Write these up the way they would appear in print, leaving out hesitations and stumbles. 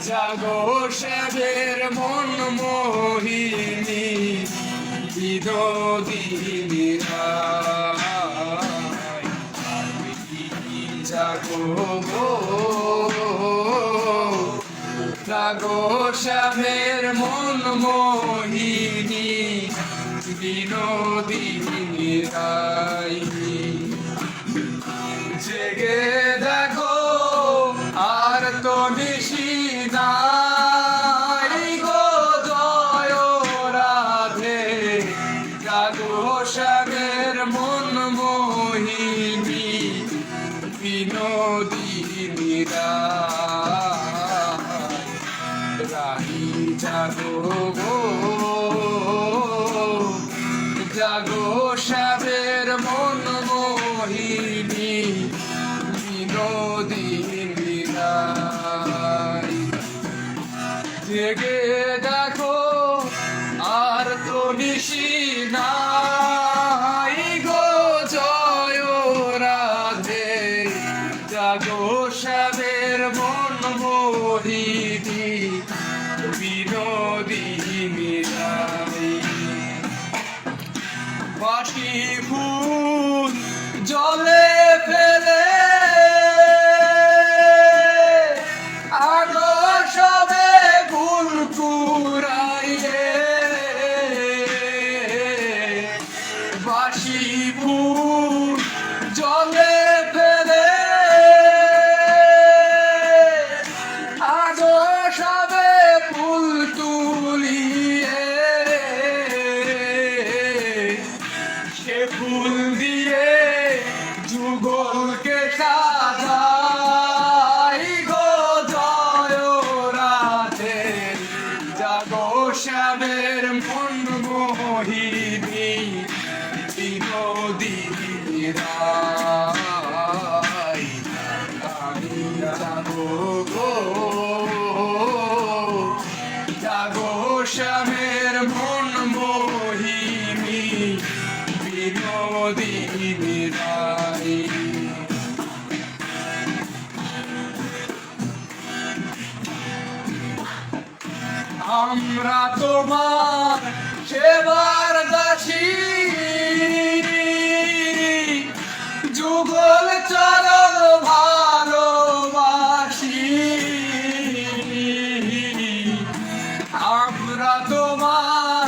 জাগো শ্যামের মন মোহিনী বিনোদিনী জাগো জাগো শ্যামের মন মোহিনী বিনোদিনী জেগে দেখো আর তো নিশি নাই গো জয় রাধে জাগো শ্যামের মন মোহিনী বিনোদিনী রাহি জাগো জাগো শ্যামের মন মোহিনী বিনোদিনী জেগে দেখো আর তো নিশি নাই গো জয় রাধে জাগো শ্যামের মন মোহিনী বিনোদিনী বাঁশি ফুল জলে ফেলে আগো সবে ফুল কুড়াইয়ে বাঁশি ফুল জলে ফেলে আগো সবে ফুল তুলিয়ে সে ফুল দিয়ে যুগলকে সাজাই গো জয় রাধে জাগো শ্যামের মন মোহিনী বিনোদিনী আমি জাগো গো জাগো শ্যামের মন মোহিনী বিনোদিনী আমরা তোমার সেবার দাসী যুগল চরণ ভালোবাসি আমরা তোমার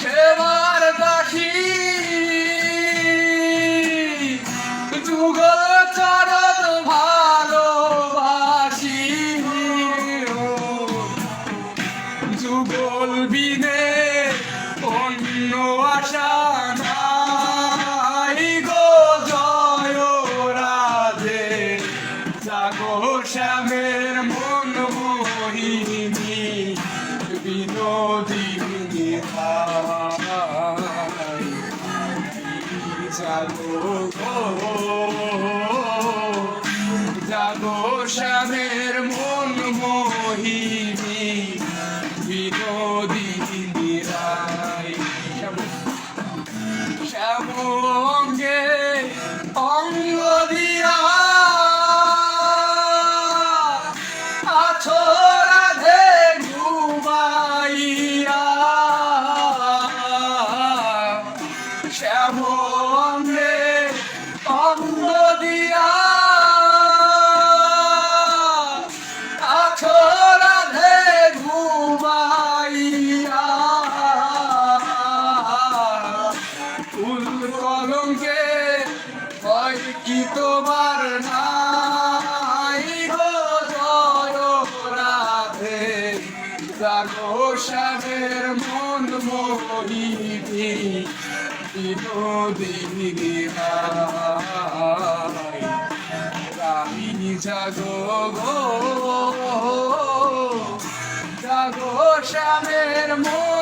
সেবার দাসী যুগল চরণ ভালোবাসি যুগল বিনে অন্য আশা নাই গো জয় রাধে জাগো শ্যামের মন মোহিনী বিনোদিনী জাগো জাগো শ্যামের মন মোহিনী বিনোদিনী শ্যাম অঙ্গে অঙ্গ দিয়া আছো রাধে ঘুমাইয়া শ্যাম অঙ্গে অঙ্গ দিয়া আছো রাধে ঘুমাইয়া ফুল কলঙ্কে হয় কি তোমার নাই গো জয় রাধে জাগো শ্যামের মন মোহিনী বিনোদিনী রাহি জাগো গো জাগো শ্যামের মন